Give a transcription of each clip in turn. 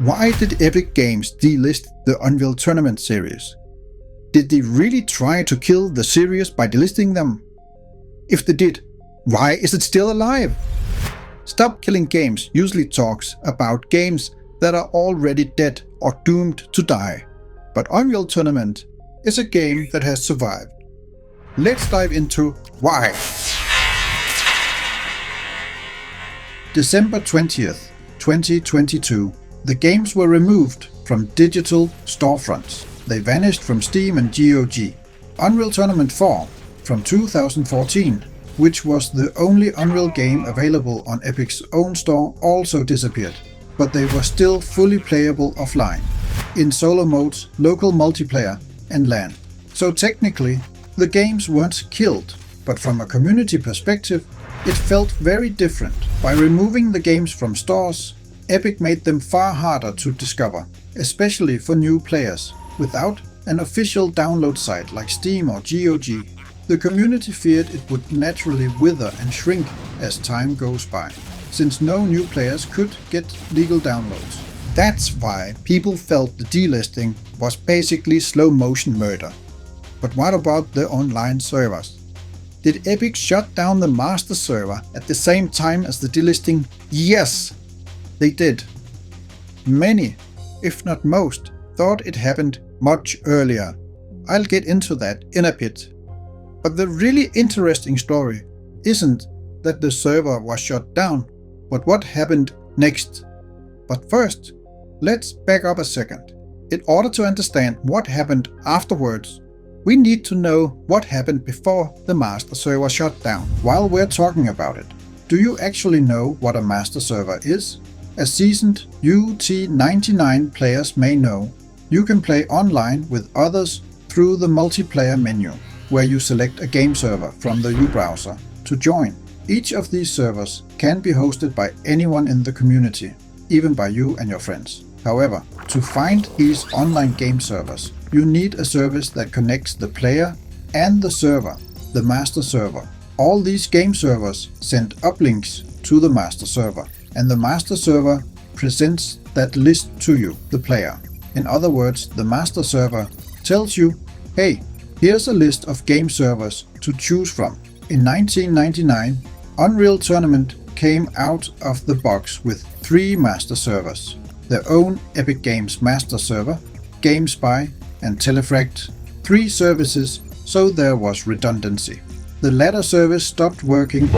Why did Epic Games delist the Unreal Tournament series? Did they really try to kill the series by delisting them? If they did, why is it still alive? Stop Killing Games usually talks about games that are already dead or doomed to die. But Unreal Tournament is a game that has survived. Let's dive into why. December 20th, 2022. The games were removed from digital storefronts. They vanished from Steam and GOG. Unreal Tournament 4 from 2014, which was the only Unreal game available on Epic's own store, also disappeared, but they were still fully playable offline, in solo modes, local multiplayer and LAN. So technically, the games weren't killed, but from a community perspective, it felt very different. By removing the games from stores, Epic made them far harder to discover, especially for new players. Without an official download site like Steam or GOG, the community feared it would naturally wither and shrink as time goes by, since no new players could get legal downloads. That's why people felt the delisting was basically slow motion murder. But what about the online servers? Did Epic shut down the master server at the same time as the delisting? Yes, they did. Many, if not most, thought it happened much earlier. I'll get into that in a bit. But the really interesting story isn't that the server was shut down, but what happened next. But first, let's back up a second. In order to understand what happened afterwards, we need to know what happened before the master server shut down. While we're talking about it, do you actually know what a master server is? As seasoned UT99 players may know, you can play online with others through the multiplayer menu, where you select a game server from the U browser to join. Each of these servers can be hosted by anyone in the community, even by you and your friends. However, to find these online game servers, you need a service that connects the player and the server, the master server. All these game servers send uplinks to the master server, and the master server presents that list to you, the player. In other words, the master server tells you, hey, here's a list of game servers to choose from. In 1999, Unreal Tournament came out of the box with 3 master servers, their own Epic Games master server, GameSpy and Telefract, 3 services, so there was redundancy. The latter service stopped working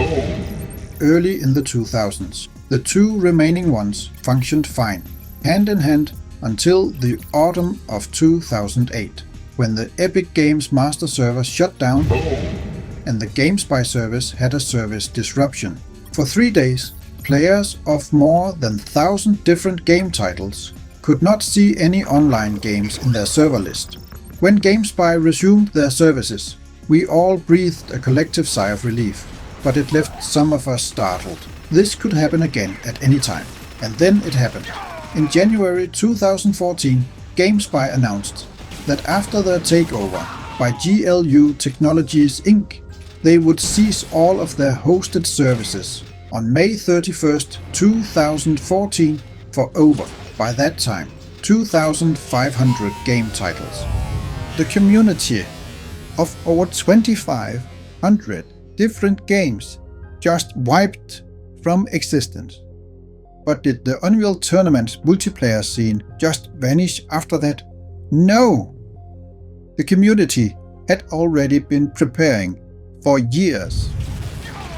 early in the 2000s. The 2 remaining ones functioned fine, hand in hand, until the autumn of 2008, when the Epic Games master server shut down and the GameSpy service had a service disruption. For 3 days, players of more than 1,000 different game titles could not see any online games in their server list. When GameSpy resumed their services, we all breathed a collective sigh of relief, but it left some of us startled. This could happen again at any time. And then it happened. In January 2014, GameSpy announced that after their takeover by GLU Technologies Inc., they would cease all of their hosted services on May 31st, 2014 for over, by that time, 2,500 game titles. The community of over 2,500 different games just wiped from existence. But did the Unreal Tournament multiplayer scene just vanish after that? No! The community had already been preparing for years.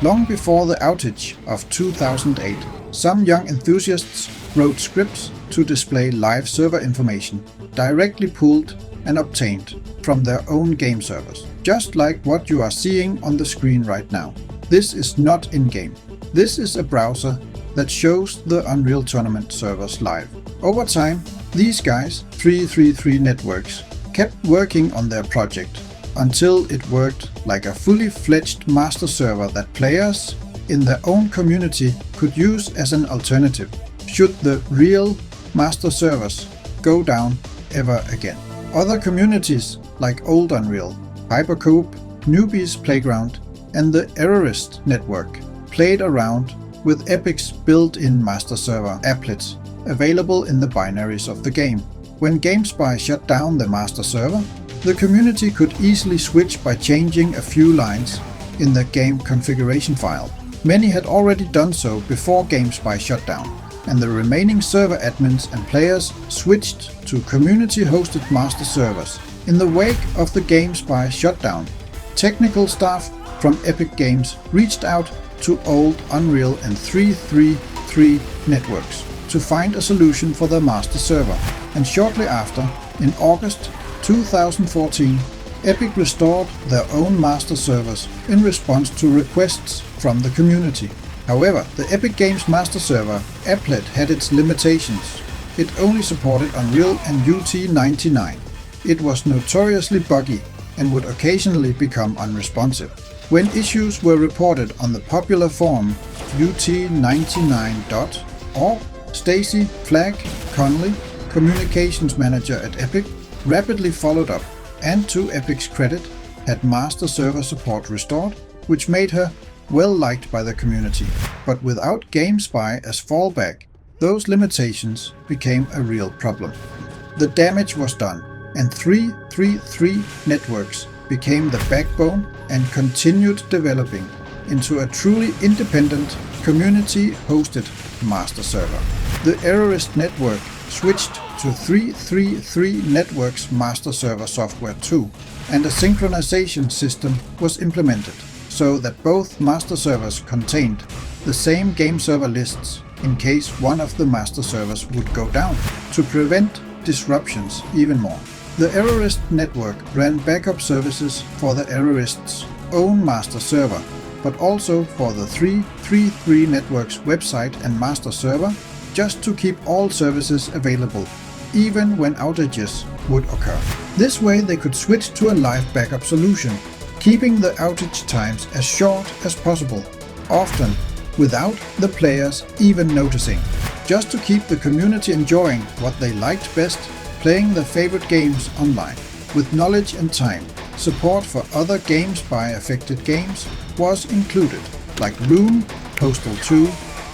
Long before the outage of 2008, some young enthusiasts wrote scripts to display live server information, directly pulled and obtained from their own game servers, just like what you are seeing on the screen right now. This is not in-game. This is a browser that shows the Unreal Tournament servers live. Over time, these guys, 333 Networks, kept working on their project until it worked like a fully fledged master server that players in their own community could use as an alternative should the real master servers go down ever again. Other communities like OldUnreal, Hypercoop, NewbiesPlayground and the Errorist Network played around with Epic's built-in master server applets available in the binaries of the game. When GameSpy shut down the master server, the community could easily switch by changing a few lines in the game configuration file. Many had already done so before GameSpy shut down, and the remaining server admins and players switched to community-hosted master servers. In the wake of the GameSpy shutdown, technical staff from Epic Games reached out to OldUnreal and 333 Networks to find a solution for their master server, and shortly after, in August 2014, Epic restored their own master servers in response to requests from the community. However, the Epic Games master server applet had its limitations. It only supported Unreal and UT99. It was notoriously buggy and would occasionally become unresponsive. When issues were reported on the popular forum UT99.org, Stacy Flagg Conley, communications manager at Epic, rapidly followed up and, to Epic's credit, had master server support restored, which made her well liked by the community. But without GameSpy as fallback, those limitations became a real problem. The damage was done, and 333 Networks became the backbone and continued developing into a truly independent, community-hosted master server. The Errorist Network switched to 333 Networks master server software too, and a synchronization system was implemented so that both master servers contained the same game server lists in case one of the master servers would go down, to prevent disruptions even more. The Errorist Network ran backup services for the Errorist's own master server, but also for the 333 Network's website and master server, just to keep all services available, even when outages would occur. This way they could switch to a live backup solution, keeping the outage times as short as possible, often without the players even noticing, just to keep the community enjoying what they liked best, playing their favorite games online. With knowledge and time, support for other GameSpy affected games was included, like Loom, Postal 2,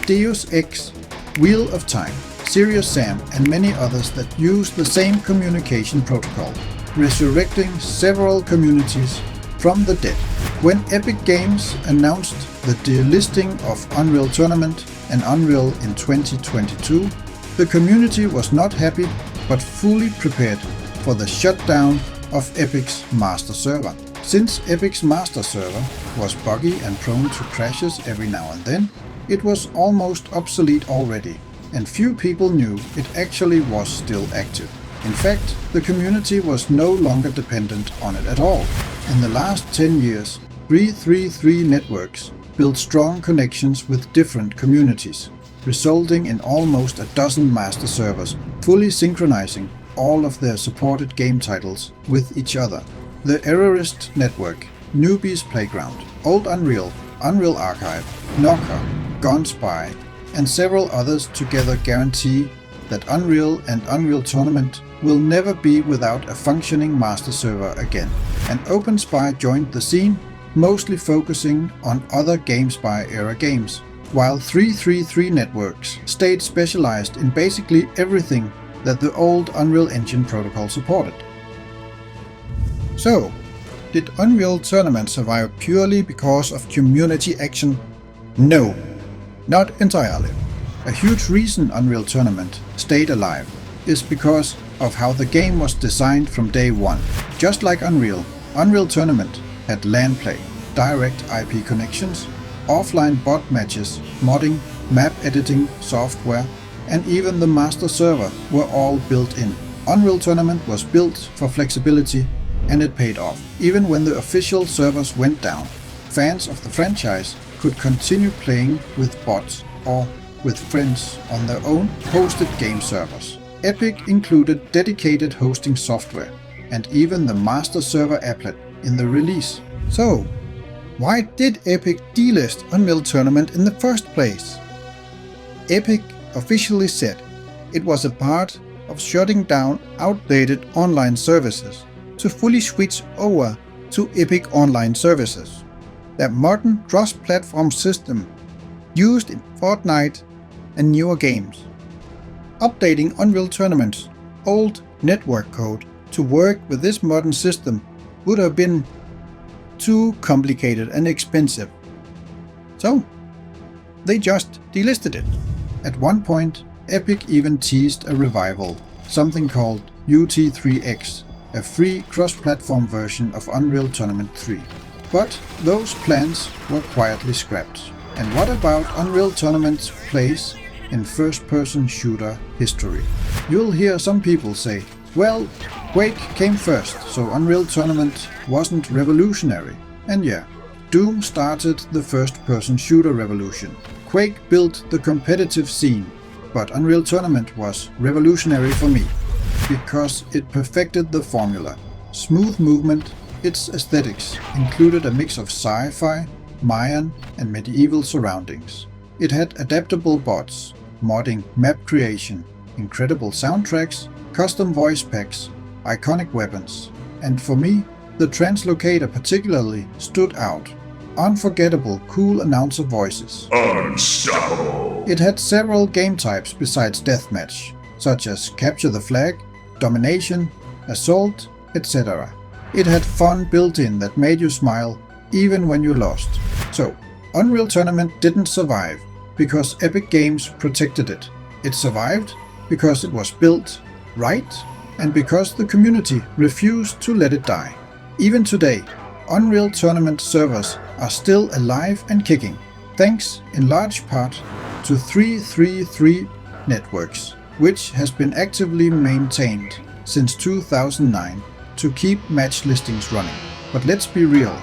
Deus Ex, Wheel of Time, Serious Sam, and many others that use the same communication protocol, resurrecting several communities from the dead. When Epic Games announced the delisting of Unreal Tournament and Unreal in 2022, the community was not happy but fully prepared for the shutdown of Epic's master server. Since Epic's master server was buggy and prone to crashes every now and then, it was almost obsolete already, and few people knew it actually was still active. In fact, the community was no longer dependent on it at all. In the last 10 years, 333 Networks built strong connections with different communities, resulting in almost a dozen master servers, fully synchronizing all of their supported game titles with each other. The Errorist Network, NewbiesPlayground, OldUnreal, Unreal Archive, Knocker, GameSpy, and several others together guarantee that Unreal and Unreal Tournament will never be without a functioning master server again. And OpenSpy joined the scene, mostly focusing on other GameSpy era games, while 333 Networks stayed specialized in basically everything that the old Unreal Engine protocol supported. So, did Unreal Tournament survive purely because of community action? No, not entirely. A huge reason Unreal Tournament stayed alive is because of how the game was designed from day one. Just like Unreal, Unreal Tournament had LAN play, direct IP connections, offline bot matches, modding, map editing software, and even the master server were all built in. Unreal Tournament was built for flexibility, and it paid off. Even when the official servers went down, fans of the franchise could continue playing with bots or with friends on their own hosted game servers. Epic included dedicated hosting software and even the master server applet in the release. So, why did Epic delist Unreal Tournament in the first place? Epic officially said it was a part of shutting down outdated online services to fully switch over to Epic Online Services, their modern cross-platform system used in Fortnite and newer games. Updating Unreal Tournament's old network code to work with this modern system would have been too complicated and expensive. So, they just delisted it. At one point, Epic even teased a revival, something called UT3X, a free cross-platform version of Unreal Tournament 3. But those plans were quietly scrapped. And what about Unreal Tournament's place in first-person shooter history? You'll hear some people say, well, Quake came first, so Unreal Tournament wasn't revolutionary. And yeah, Doom started the first-person shooter revolution. Quake built the competitive scene, but Unreal Tournament was revolutionary for me, because it perfected the formula. Smooth movement, its aesthetics included a mix of sci-fi, Mayan and medieval surroundings. It had adaptable bots, modding, map creation, incredible soundtracks, custom voice packs, iconic weapons, and for me, the translocator particularly stood out. Unforgettable, cool announcer voices. Unstoppable! It had several game types besides deathmatch, such as capture the flag, domination, assault, etc. It had fun built in that made you smile even when you lost. So, Unreal Tournament didn't survive because Epic Games protected it. It survived because it was built right and because the community refused to let it die. Even today, Unreal Tournament servers are still alive and kicking, thanks in large part to 333 Networks, which has been actively maintained since 2009 to keep match listings running. But let's be real,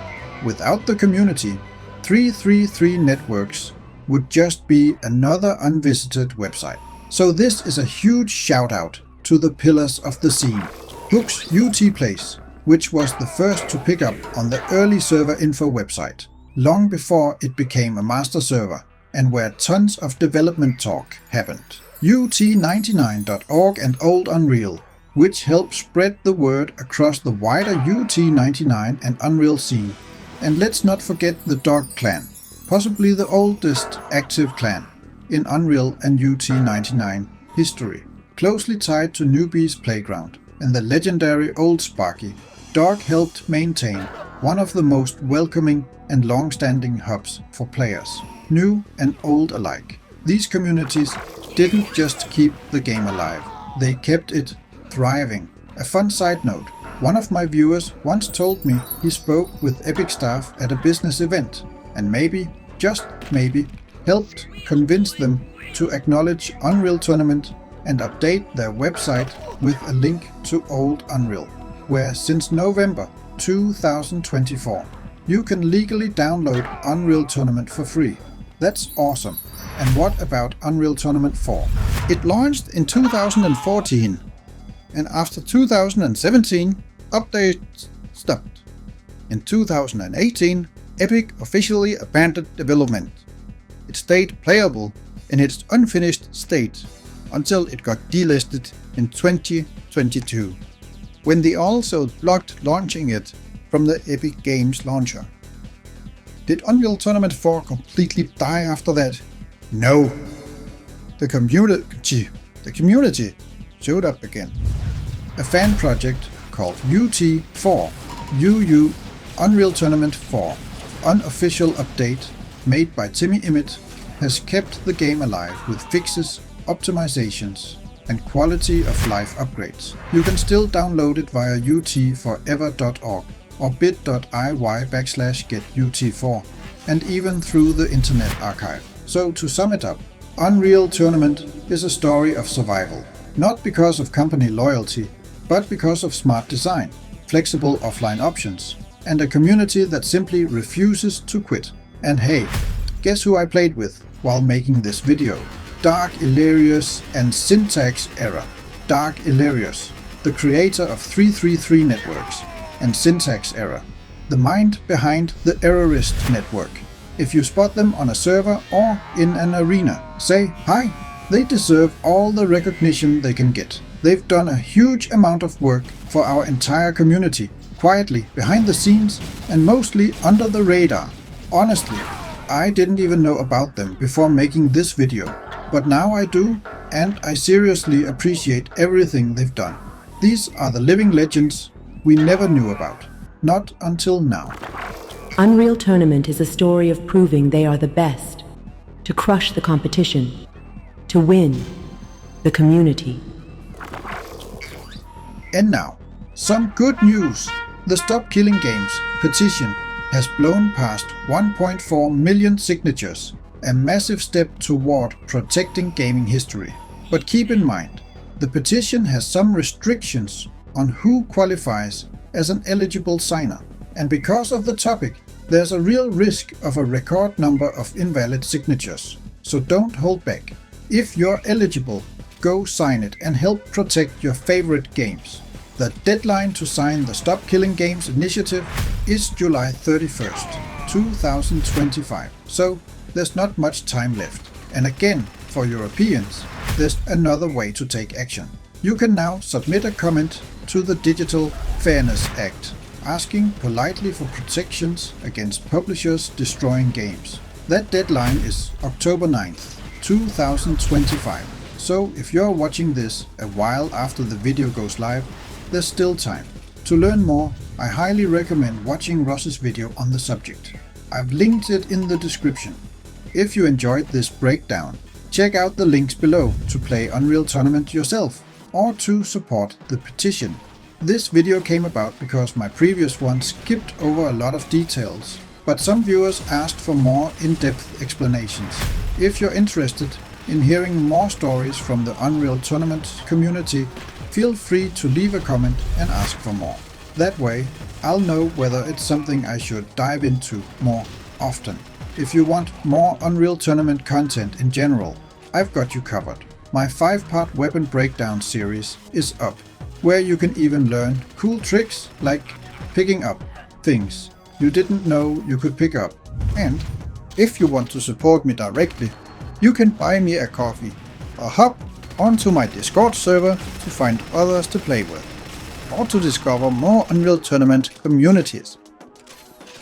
without the community, 333 Networks would just be another unvisited website. So this is a huge shout out to the pillars of the scene. Hook's UT Place, which was the first to pick up on the early server info website, long before it became a master server, and where tons of development talk happened. UT99.org and OldUnreal, which helped spread the word across the wider UT99 and Unreal scene. And let's not forget the Dog Clan, possibly the oldest active clan in Unreal and UT99 history, closely tied to NewbiesPlayground and the legendary Old Sparky. Dog helped maintain one of the most welcoming and long-standing hubs for players, new and old alike. These communities didn't just keep the game alive, they kept it thriving. A fun side note, one of my viewers once told me he spoke with Epic staff at a business event and maybe, just maybe, helped convince them to acknowledge Unreal Tournament and update their website with a link to OldUnreal, where since November 2024 you can legally download Unreal Tournament for free. That's awesome. And what about Unreal Tournament 4? It launched in 2014, and after 2017, updates stopped. In 2018, Epic officially abandoned development. It stayed playable in its unfinished state until it got delisted in 2022, when they also blocked launching it from the Epic Games launcher. Did Unreal Tournament 4 completely die after that? No. The community showed up again. A fan project called UT4, UU Unreal Tournament 4, unofficial update made by Timmy Emmett, has kept the game alive with fixes, optimizations, and quality of life upgrades. You can still download it via utforever.org or bit.ly/getut4, and even through the Internet Archive. So to sum it up, Unreal Tournament is a story of survival, not because of company loyalty, but because of smart design, flexible offline options, and a community that simply refuses to quit. And hey, guess who I played with while making this video? Dark Illyrius and Syntax Error. Dark Illyrius, the creator of 333 Networks, and Syntax Error, the mind behind the Errorist Network. If you spot them on a server or in an arena, say hi. They deserve all the recognition they can get. They've done a huge amount of work for our entire community, quietly, behind the scenes, and mostly under the radar. Honestly, I didn't even know about them before making this video, but now I do, and I seriously appreciate everything they've done. These are the living legends we never knew about. Not until now. Unreal Tournament is a story of proving they are the best, to crush the competition, to win the community. And now, some good news. The Stop Killing Games petition has blown past 1.4 million signatures, a massive step toward protecting gaming history. But keep in mind, the petition has some restrictions on who qualifies as an eligible signer, and because of the topic, there's a real risk of a record number of invalid signatures, so don't hold back. If you're eligible, go sign it and help protect your favorite games. The deadline to sign the Stop Killing Games initiative is July 31st, 2025, so there's not much time left. And again, for Europeans, there's another way to take action. You can now submit a comment to the Digital Fairness Act, asking politely for protections against publishers destroying games. That deadline is October 9th, 2025. So if you're watching this a while after the video goes live, there's still time. To learn more, I highly recommend watching Ross's video on the subject. I've linked it in the description. If you enjoyed this breakdown, check out the links below to play Unreal Tournament yourself or to support the petition. This video came about because my previous one skipped over a lot of details, but some viewers asked for more in-depth explanations. If you're interested in hearing more stories from the Unreal Tournament community, feel free to leave a comment and ask for more. That way, I'll know whether it's something I should dive into more often. If you want more Unreal Tournament content in general, I've got you covered. My 5-part weapon breakdown series is up, where you can even learn cool tricks like picking up things you didn't know you could pick up. And if you want to support me directly, you can buy me a coffee or hop onto my Discord server to find others to play with, or to discover more Unreal Tournament communities.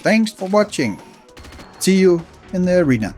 Thanks for watching. See you in the arena.